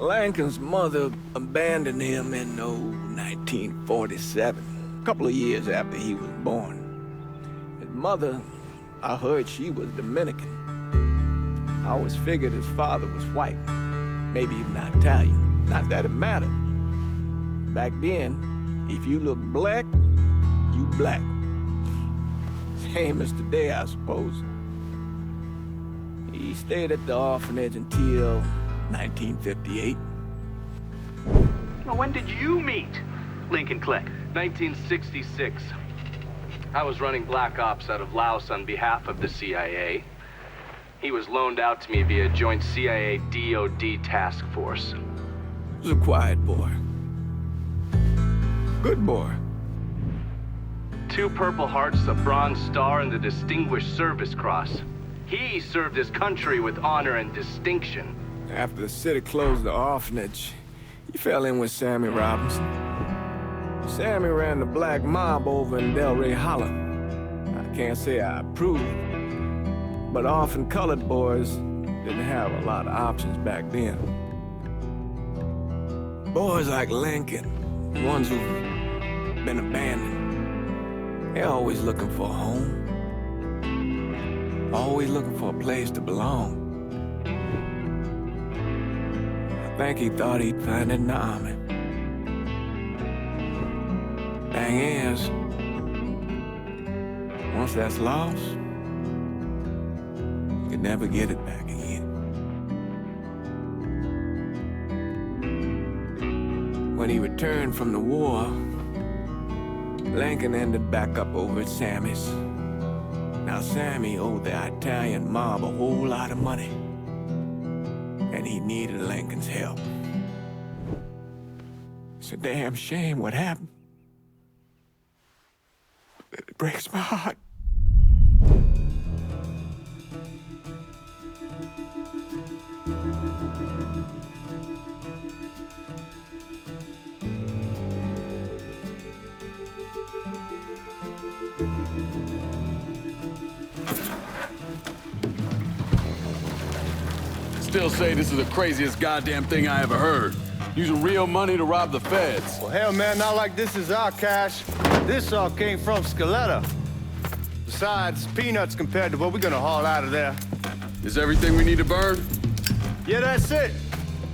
Lincoln's mother abandoned him in 1947, a couple of years after he was born. His mother, I heard she was Dominican. I always figured his father was white, maybe even Italian. Not that it mattered. Back then, if you look black, you black. Same as today, I suppose. He stayed at the orphanage until 1958. Well, when did you meet Lincoln Click? 1966. I was running Black Ops out of Laos on behalf of the CIA. He was loaned out to me via joint CIA-DOD task force. He was a quiet boy. Good boy. 2 Purple Hearts, a Bronze Star, and the Distinguished Service Cross. He served his country with honor and distinction. After the city closed the orphanage, he fell in with Sammy Robinson. Sammy ran the black mob over in Delray Hollow. I can't say I approve, but orphan colored boys didn't have a lot of options back then. Boys like Lincoln, ones who've been abandoned, they're always looking for a home. Always looking for a place to belong. I think he thought he'd find it in the army. Thing is, once that's lost, you can never get it back again. When he returned from the war, Lincoln ended back up over at Sammy's. Now, Sammy owed the Italian mob a whole lot of money, and he needed Lincoln's help. It's a damn shame what happened. It breaks my heart. Still say this is the craziest goddamn thing I ever heard. Using real money to rob the feds. Well, hell, man, not like this is our cash. This all came from Scaletta. Besides, peanuts compared to what we're gonna haul out of there. Is everything we need to burn? Yeah, that's it.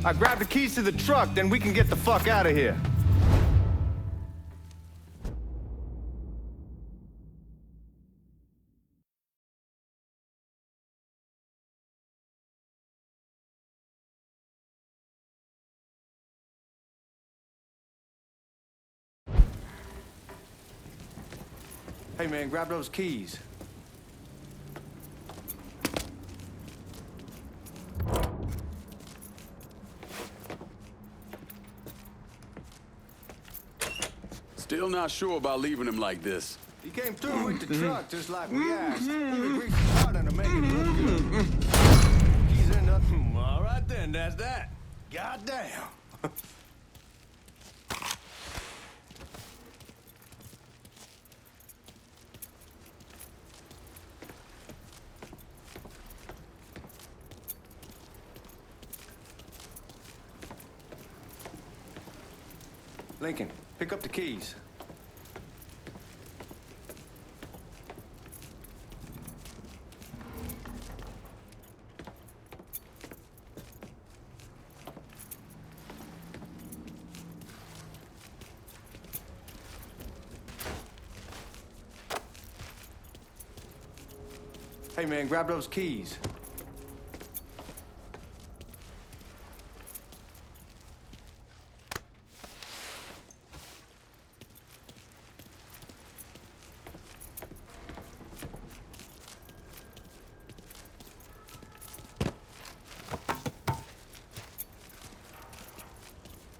I grab the keys to the truck, then we can get the fuck out of here. Hey, man, grab those keys. Still not sure about leaving him like this. He came through with the truck just like we asked. Even greased the car to make it look good. Keys in the... All right then, that's that. Goddamn. Lincoln, pick up the keys. Hey, man, grab those keys.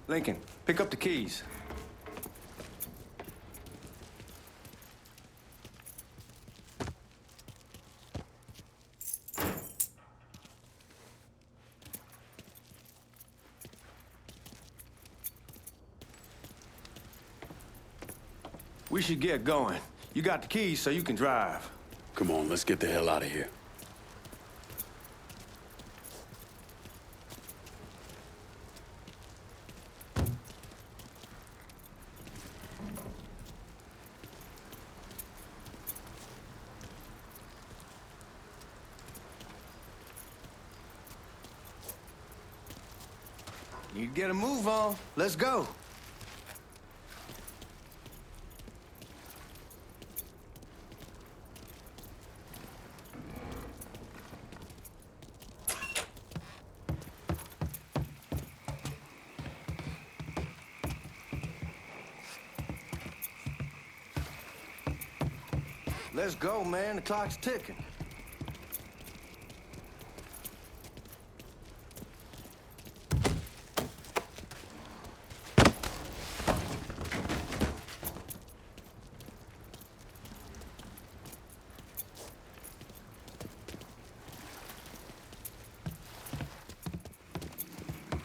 Lincoln, pick up the keys. We should get going. You got the keys so you can drive. Come on, let's get the hell out of here. Need to get a move on. Let's go. Let's go, man. The clock's ticking.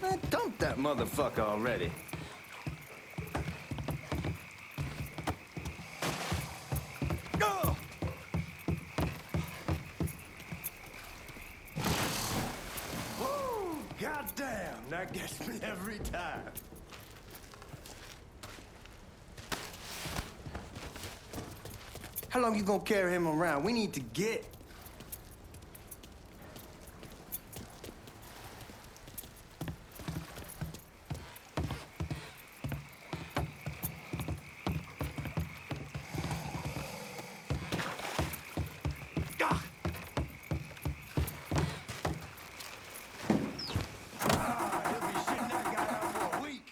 Man, dump that motherfucker already. Go! Woo! Goddamn, that gets me every time. How long you gonna carry him around? We need to get. He'll be shitting that guy out for a week.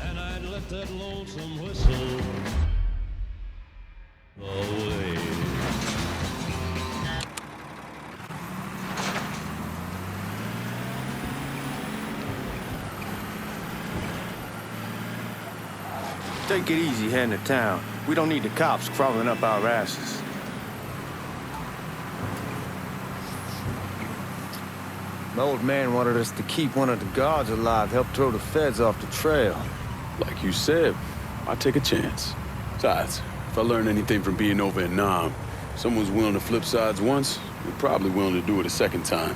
And I'd let that lonesome whistle away. Take it easy heading to town. We don't need the cops crawling up our asses. The old man wanted us to keep one of the guards alive, help throw the feds off the trail. Like you said, I take a chance. Besides, if I learn anything from being over in Nam, someone's willing to flip sides once, they're probably willing to do it a second time.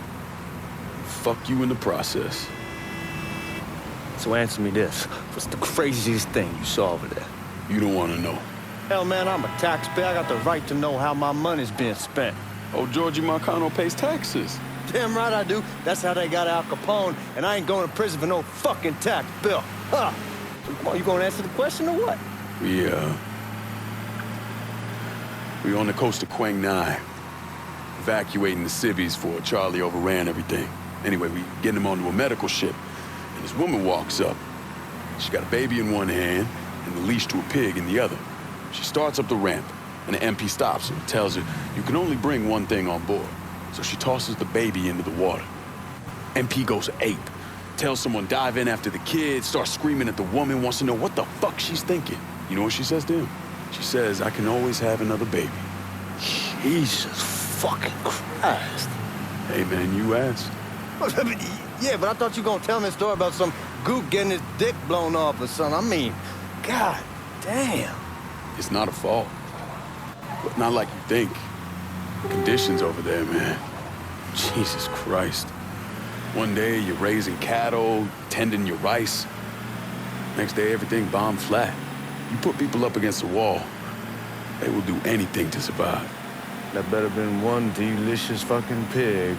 Fuck you in the process. So answer me this. What's the craziest thing you saw over there? You don't want to know. Hell, man, I'm a taxpayer. I got the right to know how my money's being spent. Oh, Georgie Marcano pays taxes. Damn right I do. That's how they got Al Capone, and I ain't going to prison for no fucking tax bill. Huh? So come on, you gonna answer the question or what? We on the coast of Quang Nai, evacuating the civvies for Charlie overran everything. Anyway, we getting him onto a medical ship, and this woman walks up. She got a baby in one hand and the leash to a pig in the other. She starts up the ramp, and the MP stops her and tells her, you can only bring one thing on board. So she tosses the baby into the water. MP goes ape, tells someone dive in after the kid, starts screaming at the woman, wants to know what the fuck she's thinking. You know what she says to him? She says, I can always have another baby. Jesus fucking Christ. Hey man, you asked. Yeah, but I thought you were gonna tell me a story about some gook getting his dick blown off or something. I mean, god damn. It's not a fault. But not like you think. The conditions over there, man. Jesus Christ. One day you're raising cattle, tending your rice. Next day everything bombed flat. You put people up against the wall, they will do anything to survive. That better been one delicious fucking pig.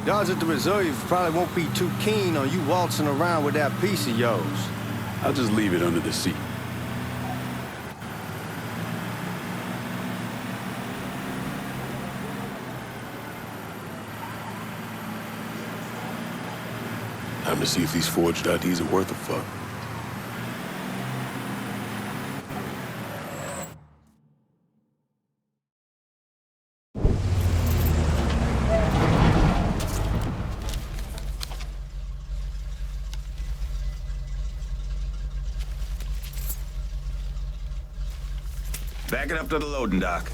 Guards at the reserve probably won't be too keen on you waltzing around with that piece of yours. I'll just leave it under the seat. Time to see if these forged IDs are worth a fuck. Back it up to the loading dock.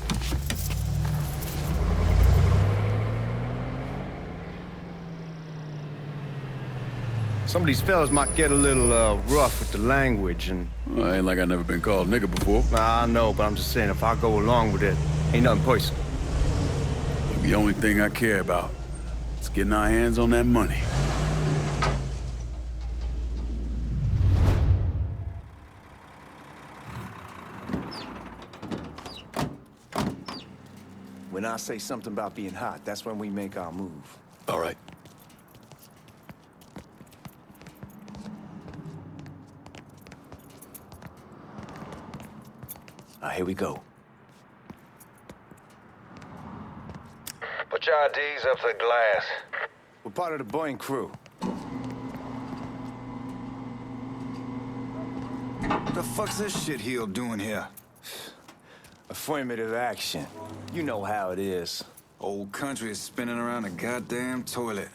Some of these fellas might get a little rough with the language, and... Well, ain't like I never been called nigga before. Nah, I know, but I'm just saying, if I go along with it, ain't nothing personal. The only thing I care about is getting our hands on that money. When I say something about being hot, that's when we make our move. All right. Here we go. Put your IDs up to the glass. We're part of the Boeing crew. What the fuck's this shitheel doing here? Affirmative action. You know how it is. Old country is spinning around a goddamn toilet.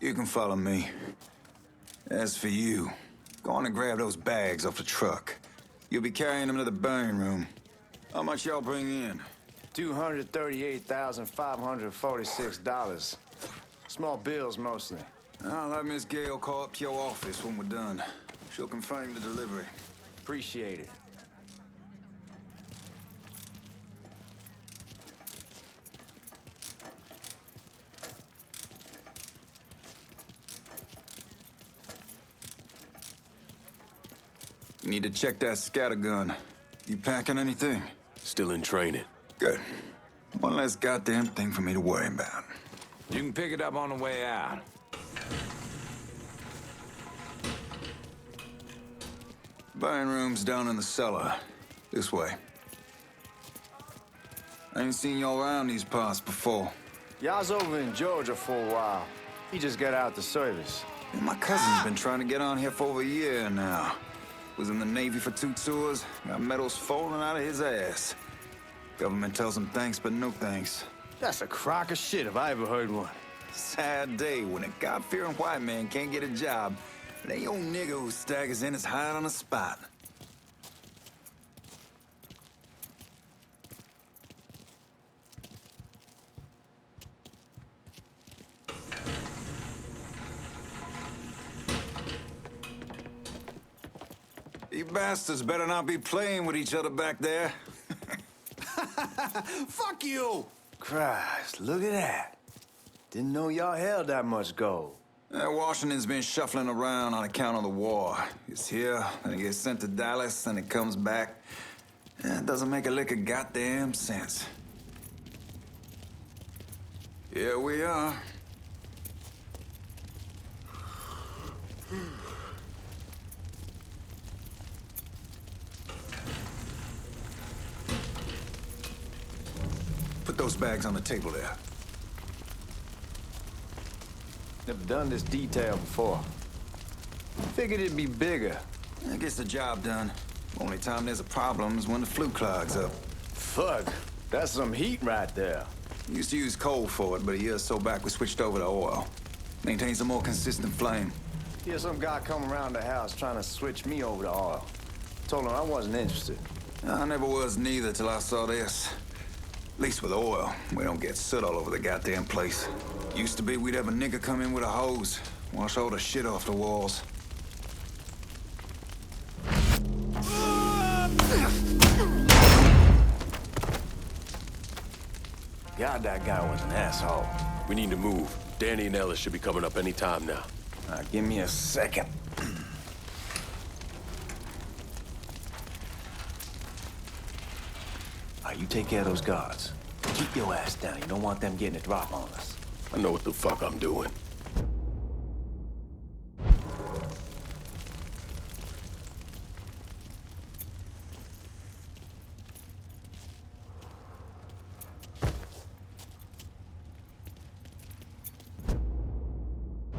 You can follow me. As for you, go on and grab those bags off the truck. You'll be carrying them to the burn room. How much y'all bring in? $238,546. Small bills, mostly. I'll have Miss Gale call up to your office when we're done. She'll confirm the delivery. Appreciate it. You need to check that scattergun. You packing anything? Still in training. Good. One less goddamn thing for me to worry about. You can pick it up on the way out. Burn room's down in the cellar. This way. I ain't seen y'all around these parts before. Y'all's over in Georgia for a while. He just got out the service. Yeah, my cousin's been trying to get on here for over a year now. Was in the Navy for 2 tours, got medals falling out of his ass. Government tells him thanks, but no thanks. That's a crock of shit if I ever heard one. Sad day when a God-fearing white man can't get a job, and a old nigga who staggers in is hired on the spot. You bastards better not be playing with each other back there. Fuck you! Christ, look at that. Didn't know y'all held that much gold. Washington's been shuffling around on account of the war. It's here, then it gets sent to Dallas, then it comes back. It doesn't make a lick of goddamn sense. Here we are. Put those bags on the table there. Never done this detail before. Figured it'd be bigger. That gets the job done. Only time there's a problem is when the flue clogs up. Fuck, that's some heat right there. Used to use coal for it, but a year or so back we switched over to oil. Maintains a more consistent flame. Here's some guy come around the house trying to switch me over to oil. Told him I wasn't interested. I never was neither till I saw this. At least with oil, we don't get soot all over the goddamn place. Used to be we'd have a nigga come in with a hose, wash all the shit off the walls. God, that guy was an asshole. We need to move. Danny and Ellis should be coming up any time now. Give me a second. You take care of those guards. Keep your ass down. You don't want them getting a drop on us. I know what the fuck I'm doing.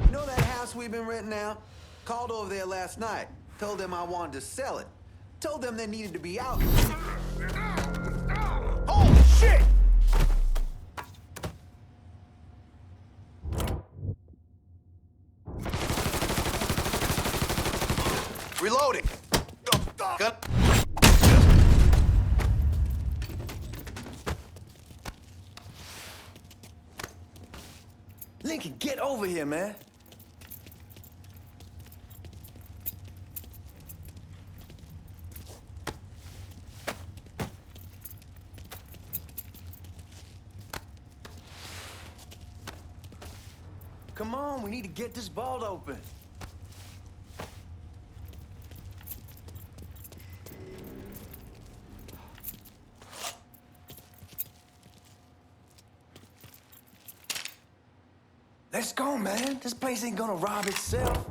You know that house we've been renting out? Called over there last night. Told them I wanted to sell it. Told them they needed to be out. Holy shit! Reloading. Gun. Lincoln, get over here, man. Come on, we need to get this vault open. Let's go, man. This place ain't gonna rob itself.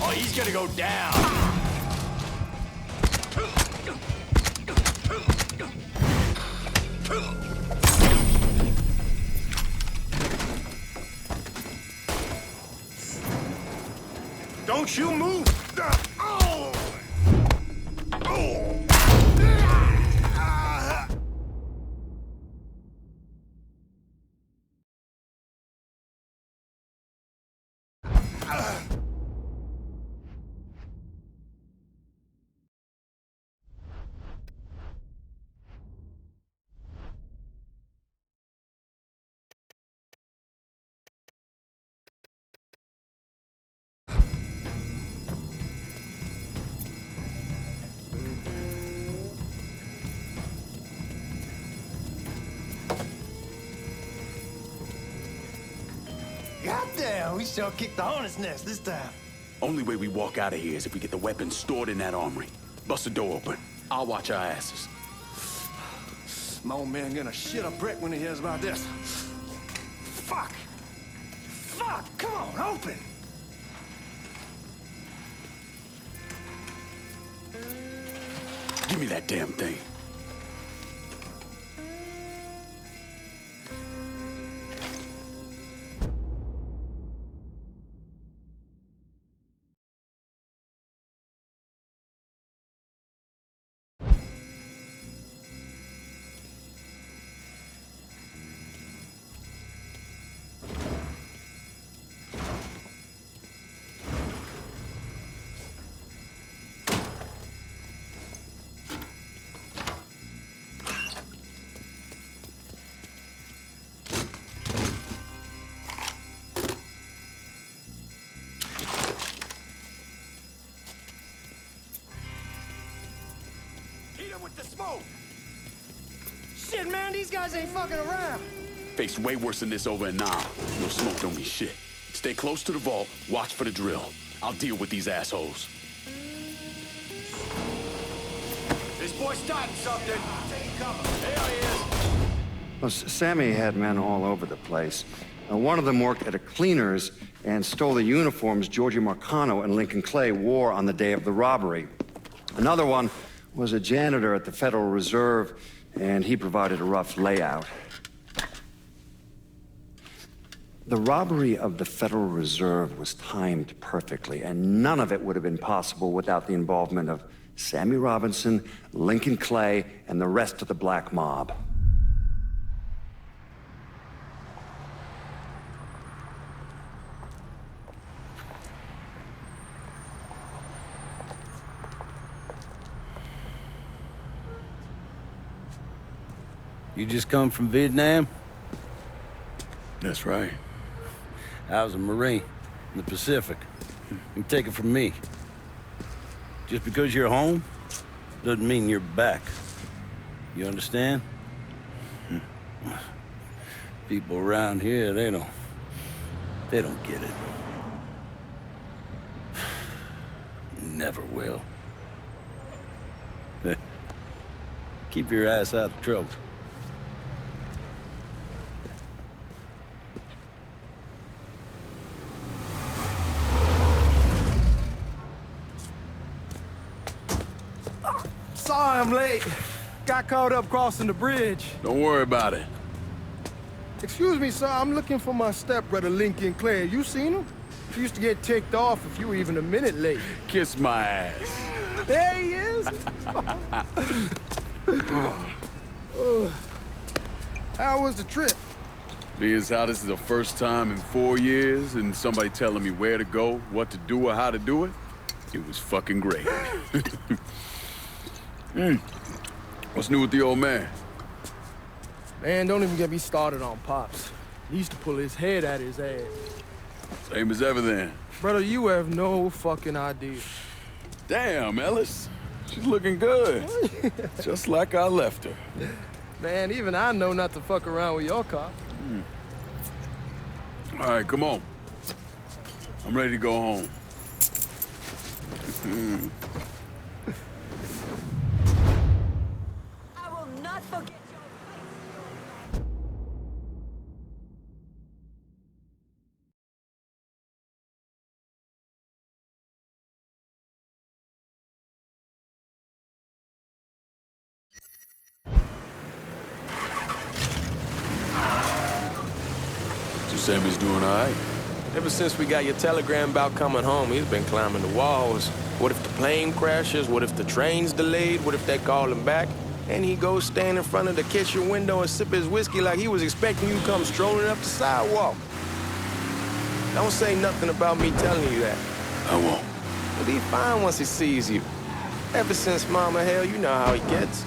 Oh, he's gonna go down. Don't you move! Yeah, we sure kicked the hornet's nest this time. Only way we walk out of here is if we get the weapons stored in that armory. Bust the door open. I'll watch our asses. My old man gonna shit a brick when he hears about this. Fuck! Fuck! Come on, open! Give me that damn thing. With the smoke! Shit, man, these guys ain't fucking around. Faced way worse than this over in Nile. No smoke don't mean shit. Stay close to the vault, watch for the drill. I'll deal with these assholes. This boy's starting something. Take cover. There he is. Well, Sammy had men all over the place. One of them worked at a cleaner's and stole the uniforms Georgie Marcano and Lincoln Clay wore on the day of the robbery. Another one was a janitor at the Federal Reserve, and he provided a rough layout. The robbery of the Federal Reserve was timed perfectly, and none of it would have been possible without the involvement of Sammy Robinson, Lincoln Clay, and the rest of the black mob. You just come from Vietnam? That's right. I was a Marine in the Pacific. You take it from me. Just because you're home doesn't mean you're back. You understand? People around here, they don't get it. Never will. Keep your ass out of trouble. Sorry I'm late. Got caught up crossing the bridge. Don't worry about it. Excuse me, sir. I'm looking for my stepbrother, Lincoln Clay. You seen him? He used to get ticked off if you were even a minute late. Kiss my ass. There he is. How was the trip? Being as how this is the first time in 4 years and somebody telling me where to go, what to do, or how to do it, it was fucking great. What's new with the old man? Man, don't even get me started on Pops. He used to pull his head out his ass. Same as ever then. Brother, you have no fucking idea. Damn, Ellis. She's looking good. Just like I left her. Man, even I know not to fuck around with your car. All right, come on. I'm ready to go home. I will not forget your So Sammy's doing all right? Ever since we got your telegram about coming home, he's been climbing the walls. What if the plane crashes? What if the train's delayed? What if they call him back? And he goes stand in front of the kitchen window and sip his whiskey like he was expecting you to come strolling up the sidewalk. Don't say nothing about me telling you that. I won't. He'll be fine once he sees you. Ever since Mama, hell, you know how he gets.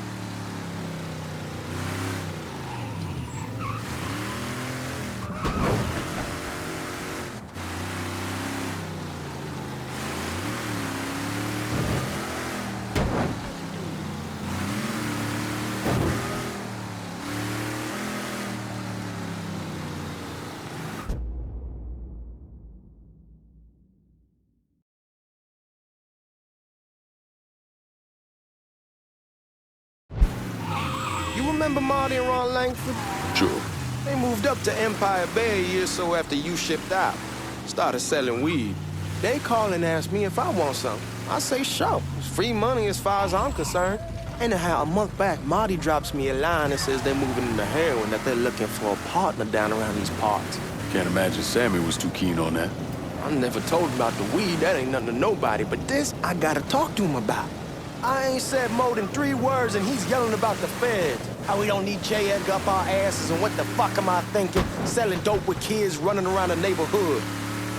remember Marty and Ron Langford? Sure. They moved up to Empire Bay a year or so after you shipped out. Started selling weed. They call and ask me if I want some. I say, sure. It's free money as far as I'm concerned. Anyhow, a month back, Marty drops me a line and says they're moving into heroin, that they're looking for a partner down around these parts. Can't imagine Sammy was too keen on that. I never told him about the weed. That ain't nothing to nobody. But this, I gotta talk to him about. I ain't said more than 3 words, and he's yelling about the feds. How we don't need J. Edgar up our asses, and what the fuck am I thinking? Selling dope with kids running around the neighborhood.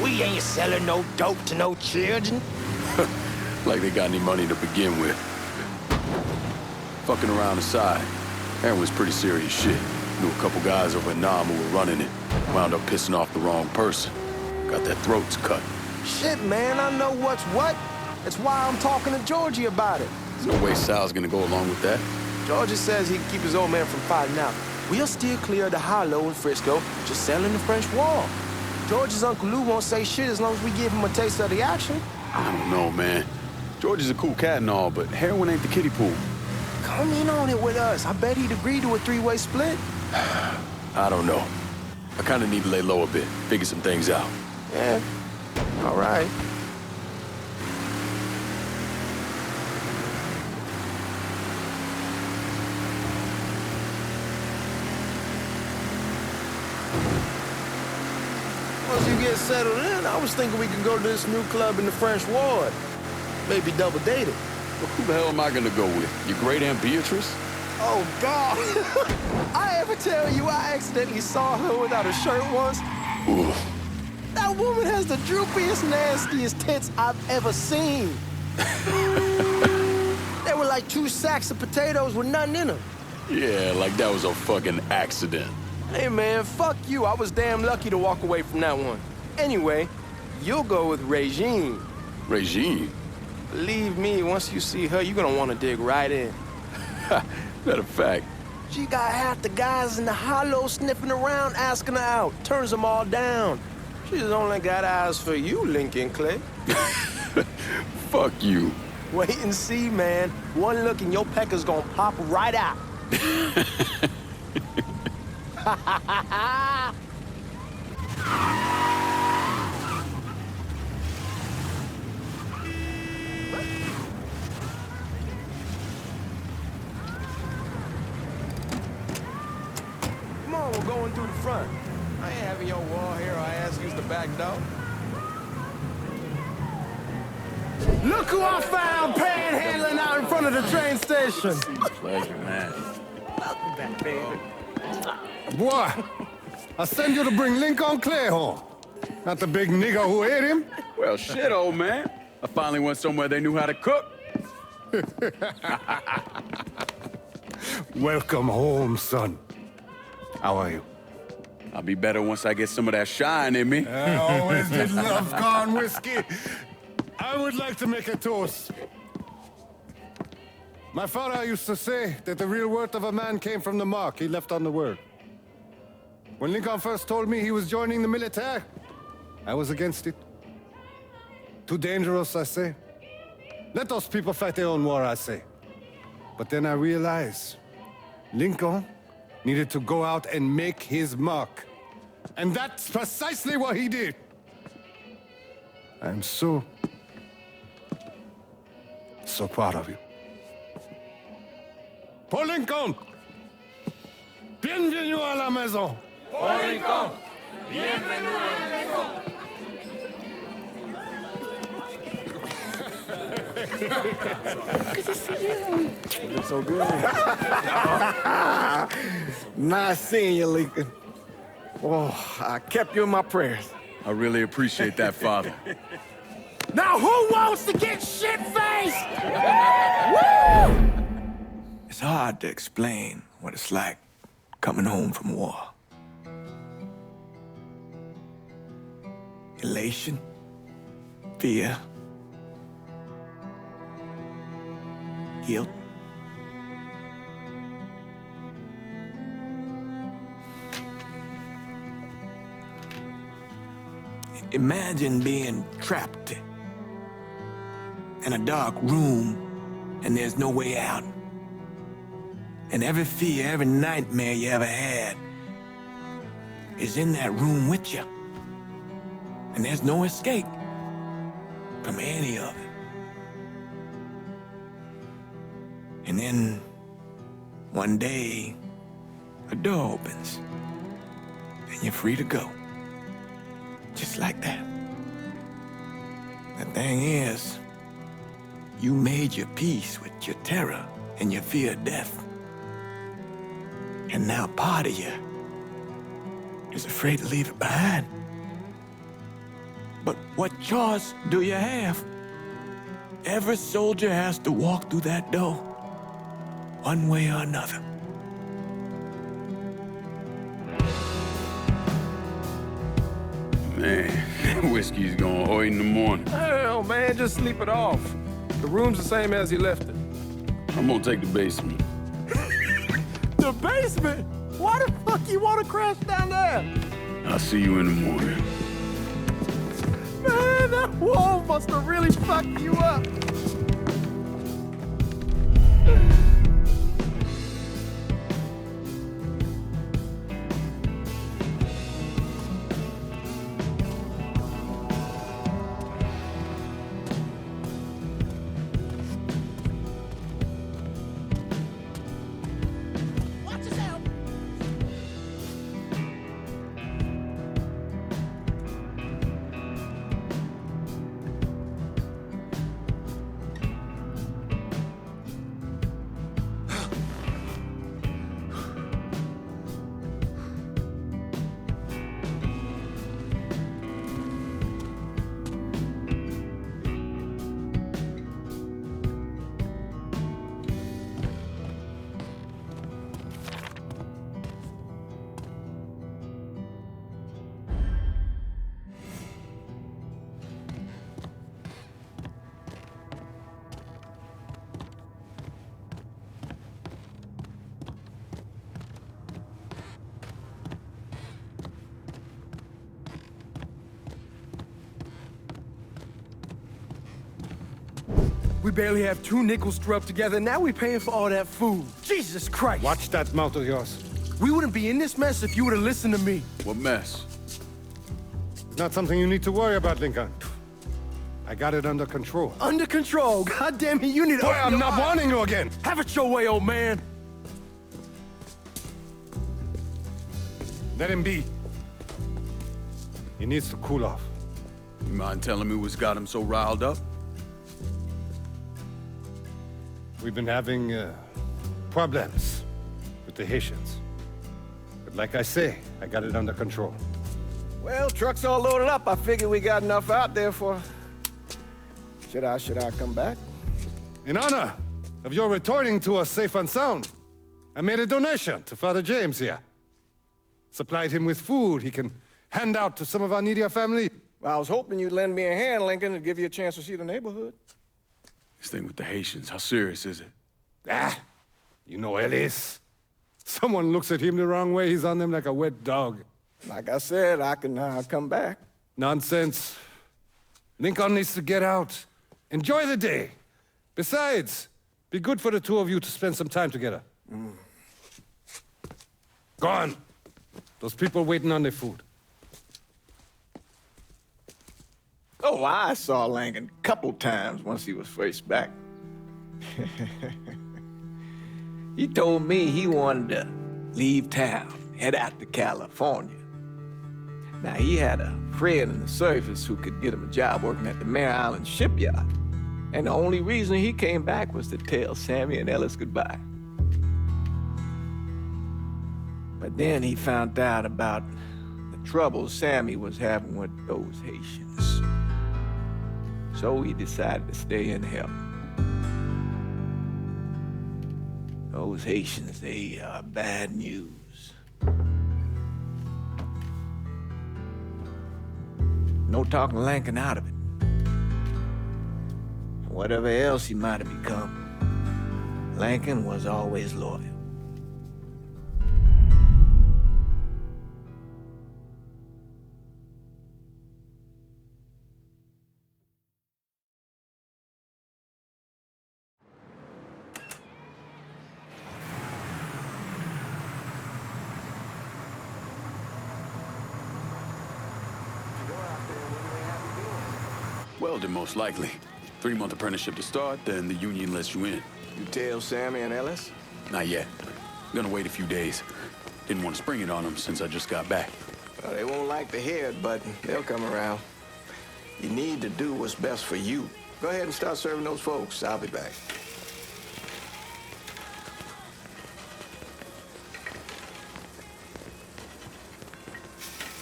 We ain't selling no dope to no children. Like they got any money to begin with. Fucking around aside, heroin was pretty serious shit. Knew a couple guys over in Nam who were running it. Wound up pissing off the wrong person. Got their throats cut. Shit, man, I know what's what. That's why I'm talking to Georgie about it. There's no way Sal's gonna go along with that. Georgie says he can keep his old man from fighting out. We'll still clear the hollow in Frisco, just selling the French Wall. George's Uncle Lou won't say shit as long as we give him a taste of the action. I don't know, man. George is a cool cat and all, but heroin ain't the kiddie pool. Come in on it with us. I bet he'd agree to a 3-way split. I don't know. I kind of need to lay low a bit, figure some things out. Yeah, all right. Once you get settled in, I was thinking we could go to this new club in the French Ward. Maybe double date it. Well, who the hell am I gonna go with? Your great Aunt Beatrice? Oh, God. I ever tell you I accidentally saw her without a shirt once? Ooh. That woman has the droopiest, nastiest tits I've ever seen. They were like 2 sacks of potatoes with nothing in them. Yeah, like that was a fucking accident. Hey, man, fuck you. I was damn lucky to walk away from that one. Anyway, you'll go with Regine. Regine? Believe me, once you see her, you're gonna want to dig right in. Matter of fact. She got half the guys in the hollow sniffing around, asking her out. Turns them all down. She's only got eyes for you, Lincoln Clay. Fuck you. Wait and see, man. One look and your pecker's gonna pop right out. Come on, we're going through the front. I ain't having your wall here. I ask use the back door. Look who I found panhandling out in front of the train station. Pleasure, man. Welcome back, baby. Boy, I send you to bring Lincoln Clay home. Not the big nigger who ate him. Well, shit, old man. I finally went somewhere they knew how to cook. Welcome home, son. How are you? I'll be better once I get some of that shine in me. I always did love corn whiskey. I would like to make a toast. My father used to say that the real worth of a man came from the mark he left on the world. When Lincoln first told me he was joining the military, I was against it. Too dangerous, I say. Let those people fight their own war, I say. But then I realized Lincoln needed to go out and make his mark. And that's precisely what he did. I'm so proud of you. Paul Lincoln! Bienvenue à la maison! Paul Lincoln! Bienvenue à la maison! Good to see you. You look so good. Nice seeing you, Lincoln. Oh, I kept you in my prayers. I really appreciate that, Father. Now who wants to get shit-faced? Woo! It's hard to explain what it's like coming home from war. Elation, fear, guilt. Imagine being trapped in a dark room and there's no way out. And every fear, every nightmare you ever had is in that room with you. And there's no escape from any of it. And then, one day, a door opens, and you're free to go. Just like that. The thing is, you made your peace with your terror and your fear of death. And now part of you is afraid to leave it behind. But what choice do you have? Every soldier has to walk through that door, one way or another. Man, whiskey's gonna hoy in the morning. Hell, man, just sleep it off. The room's the same as you left it. I'm gonna take the basement. The basement? Why the fuck you want to crash down there? I'll see you in the morning. Man, that wall must have really fucked you up. We barely have 2 nickels to rub together. Now we paying for all that food. Jesus Christ. Watch that mouth of yours. We wouldn't be in this mess if you would have listened to me. What mess? It's not something you need to worry about, Lincoln. I got it under control. Under control? God damn it, you need to... Boy, I'm not warning you again. Have it your way, old man. Let him be. He needs to cool off. You mind telling me what's got him so riled up? We've been having problems with the Haitians. But like I say, I got it under control. Well, truck's all loaded up. I figure we got enough out there for... Should I come back? In honor of your returning to us safe and sound, I made a donation to Father James here. Supplied him with food he can hand out to some of our needier family. Well, I was hoping you'd lend me a hand, Lincoln, and give you a chance to see the neighborhood. This thing with the Haitians, how serious is it? You know Ellis. Someone looks at him the wrong way, he's on them like a wet dog. Like I said, I can come back. Nonsense. Lincoln needs to get out. Enjoy the day. Besides, be good for the two of you to spend some time together. Go on. Those people waiting on their food. Oh, I saw Lincoln a couple times once he was first back. He told me he wanted to leave town, head out to California. Now, he had a friend in the service who could get him a job working at the Mare Island shipyard. And the only reason he came back was to tell Sammy and Ellis goodbye. But then he found out about the trouble Sammy was having with those Haitians. So he decided to stay and help. Those Haitians, they are bad news. No talking Lincoln out of it. Whatever else he might have become, Lincoln was always loyal. Welding, most likely. 3-month apprenticeship to start, then the union lets you in. You tell Sammy and Ellis? Not yet. Gonna wait a few days. Didn't want to spring it on them since I just got back. Well, they won't like to hear it, but they'll come around. You need to do what's best for you. Go ahead and start serving those folks. I'll be back.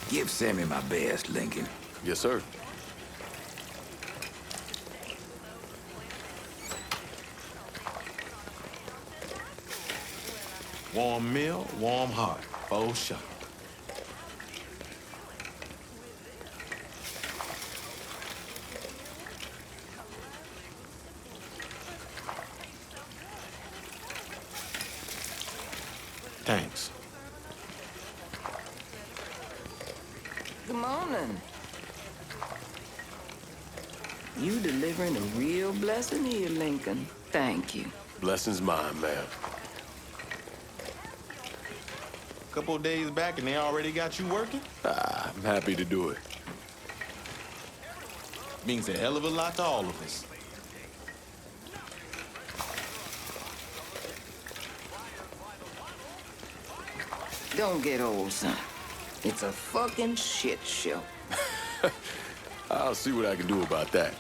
Give Sammy my best, Lincoln. Yes, sir. Warm meal, warm heart. Oh, sure. Thanks. Good morning. You delivering a real blessing here, Lincoln. Thank you. Blessing's mine, ma'am. Couple of days back and they already got you working? I'm happy to do it. Means a hell of a lot to all of us. Don't get old, son. It's a fucking shit show. I'll see what I can do about that.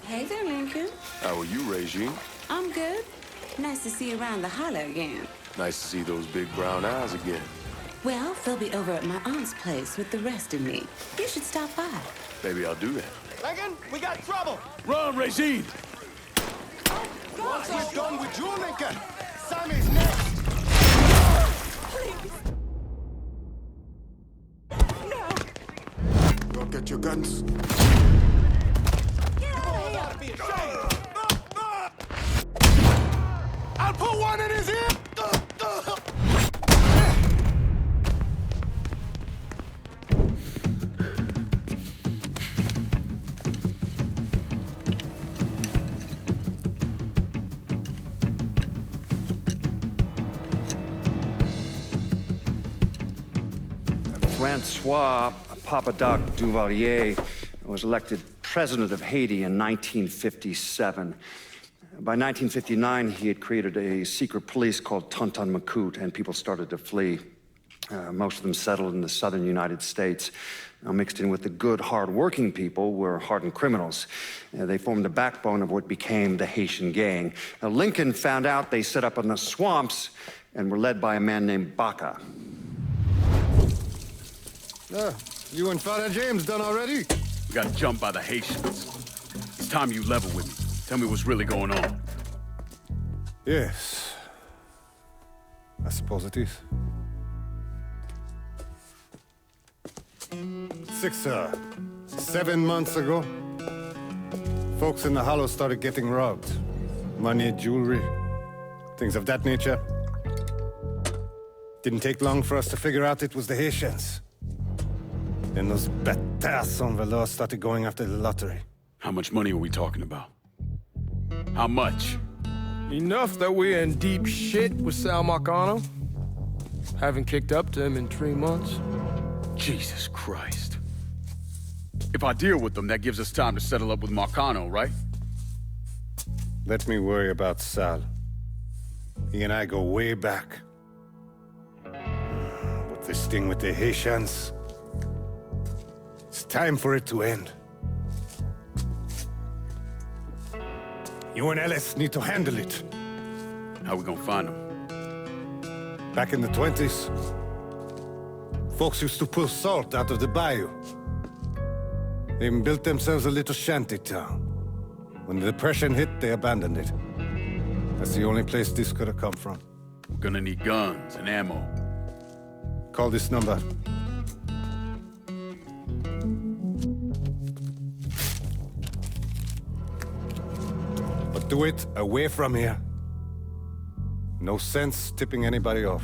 Hey there, Lincoln. How are you, Regine? I'm good. Nice to see you around the holler again. Nice to see those big brown eyes again. Well, they'll be over at my aunt's place with the rest of me. You should stop by. Maybe I'll do that. Lincoln, we got trouble! Run, Regine! Once he's done with you, Lincoln, Sammy's next! Go get your guns. I'll put one in his ear! Francois Papadoc Duvalier was elected president of Haiti in 1957. By 1959, he had created a secret police called Tonton Macoute, and people started to flee. Most of them settled in the southern United States. Now, mixed in with the good, hard-working people were hardened criminals. They formed the backbone of what became the Haitian gang. Now, Lincoln found out they set up in the swamps and were led by a man named Baca. You and Father James done already? We got jumped by the Haitians. It's time you level with me. Tell me what's really going on. Yes. I suppose it is. 7 months ago, folks in the Hollow started getting robbed. Money, jewelry, things of that nature. Didn't take long for us to figure out it was the Haitians. Then those bâtards on Valor started going after the lottery. How much money are we talking about? How much? Enough that we're in deep shit with Sal Marcano. Haven't kicked up to him in 3 months. Jesus Christ. If I deal with them, that gives us time to settle up with Marcano, right? Let me worry about Sal. He and I go way back. But this thing with the Haitians, it's time for it to end. You and Ellis need to handle it. How we gonna find them? Back in the 20s, folks used to pull salt out of the bayou. They even built themselves a little shanty town. When the Depression hit, they abandoned it. That's the only place this could have come from. We're gonna need guns and ammo. Call this number. But do it away from here. No sense tipping anybody off.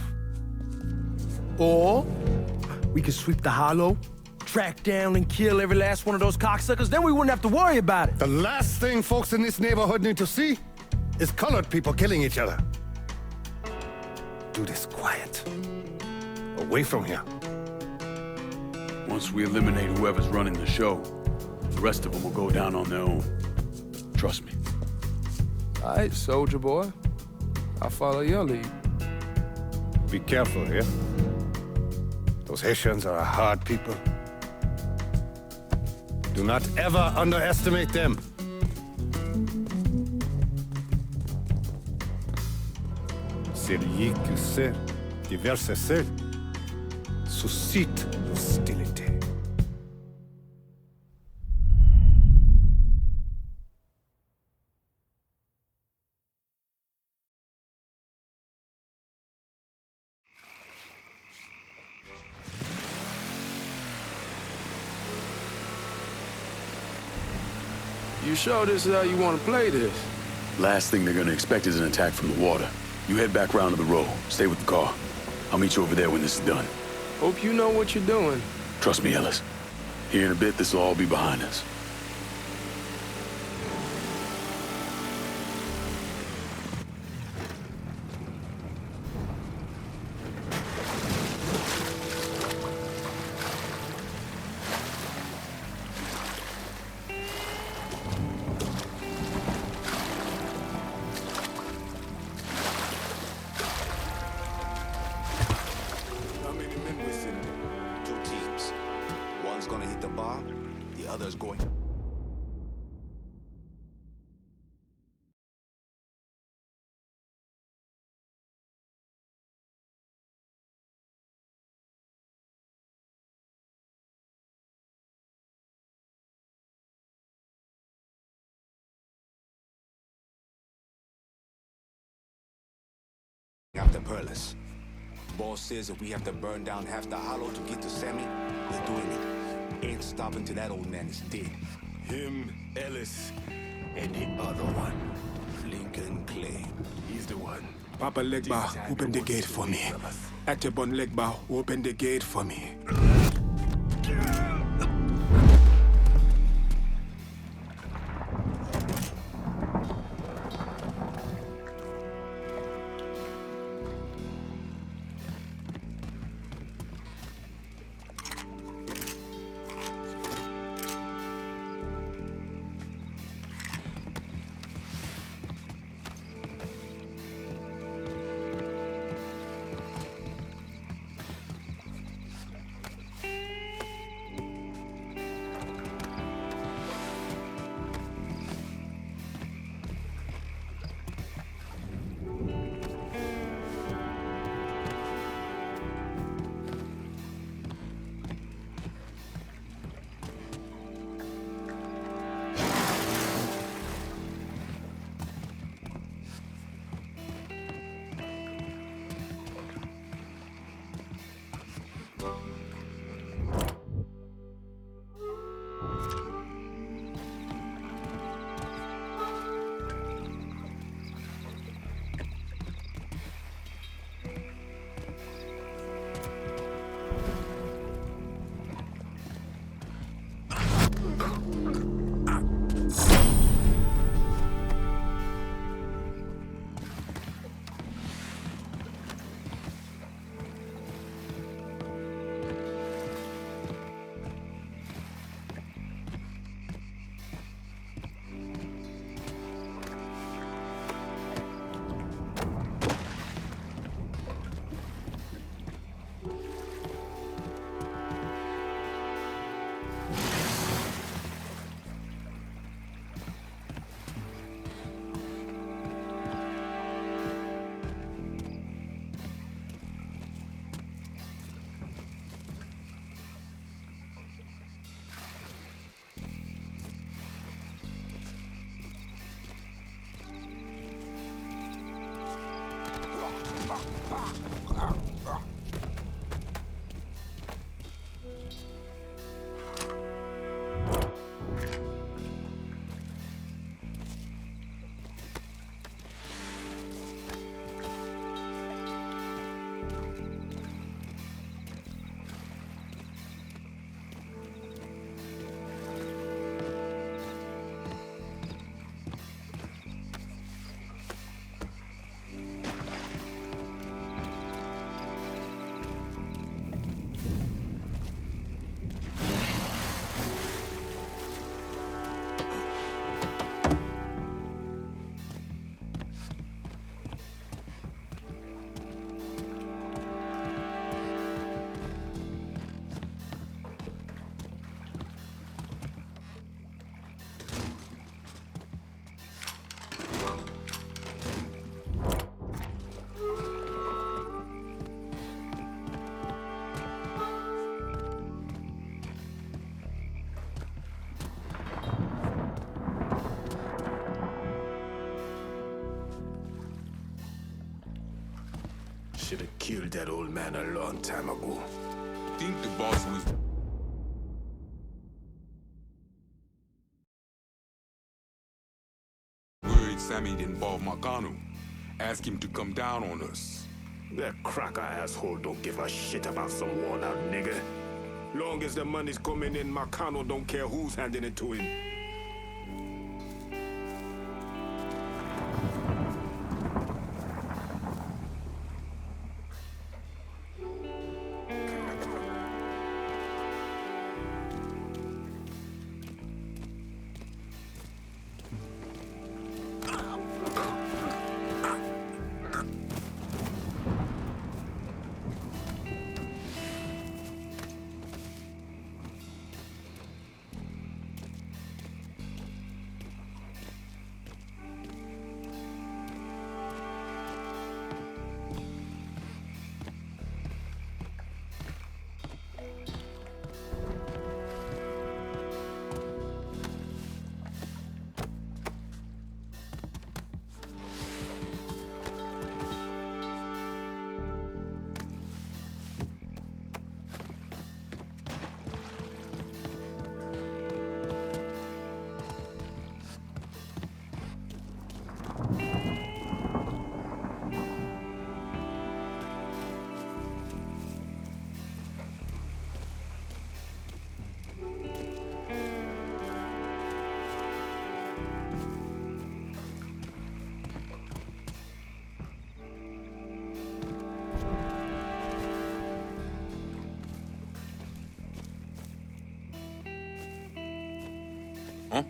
Or we could sweep the Hollow, track down and kill every last one of those cocksuckers, then we wouldn't have to worry about it. The last thing folks in this neighborhood need to see is colored people killing each other. Do this quiet. Away from here. Once we eliminate whoever's running the show, The rest of them will go down on their own. Trust me. All right, soldier boy. I'll follow your lead. Be careful here. Those Haitians are a hard people. Do not ever underestimate them. Celui qui sait diverser seul suscite l'hostilité. You sure this is how you want to play this? Last thing they're gonna expect is an attack from the water. You head back round to the row. Stay with the car. I'll meet you over there when this is done. Hope you know what you're doing. Trust me, Ellis. Here in a bit, this will all be behind us. Gonna hit the bar, the other's going. After Perlis. Boss says if we have to burn down half the hollow to get to Sammy, we're doing it. Ain't stopping till that old man is dead. Him, Ellis, and the other one, Lincoln Clay. He's the one. Papa Legba, open the gate for me. Atebon Legba, open the gate for me. killed that old man a long time ago. Think the boss was... worried Sammy involved Marcano. Ask him to come down on us. That cracker asshole don't give a shit about some worn-out nigga. Long as the money's coming in, Marcano don't care who's handing it to him. Huh?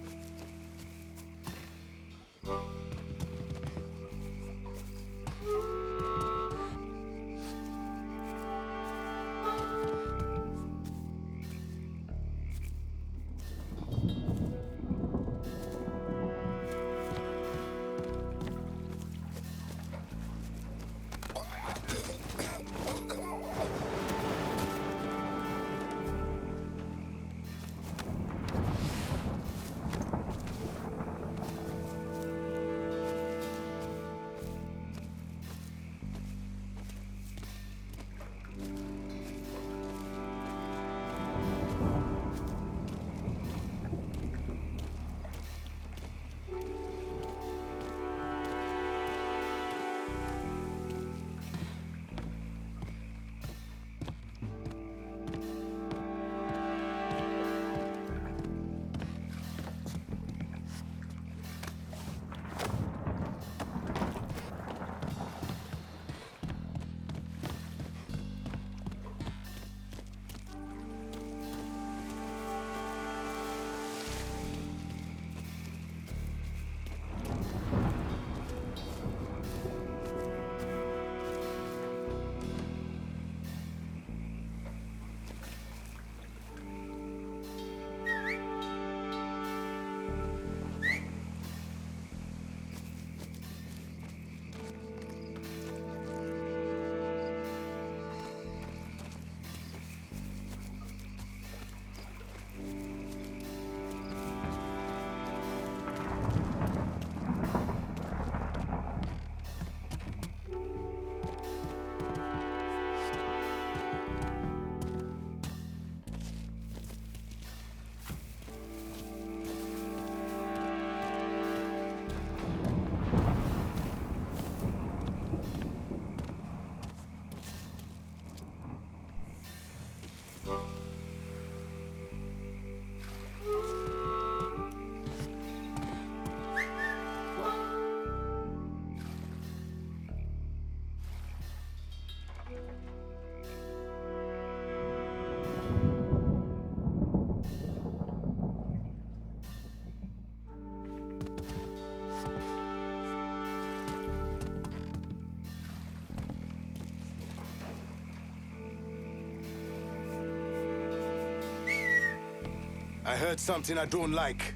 I heard something I don't like.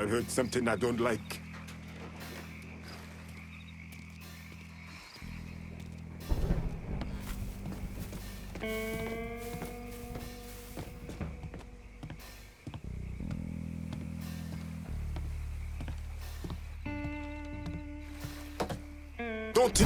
I heard something I don't like. Don't...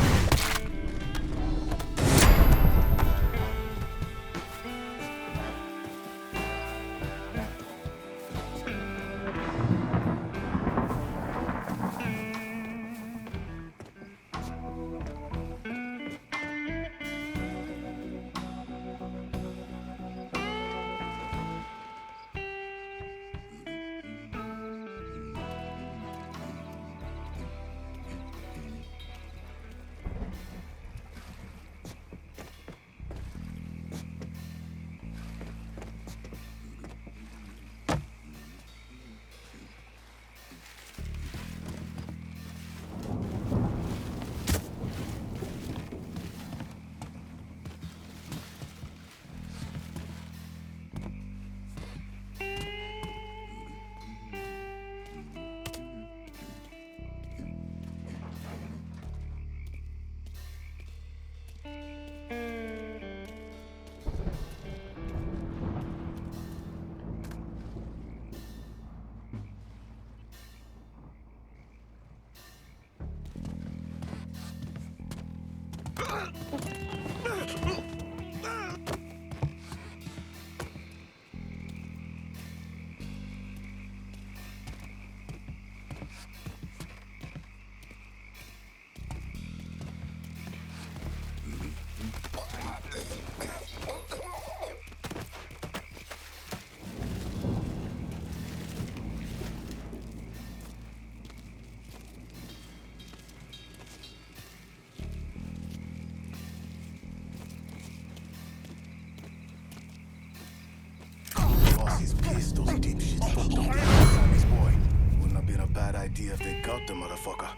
Bossy's pissed those dipshits fucked up Sammy's boy. Wouldn't have been a bad idea if they got the motherfucker.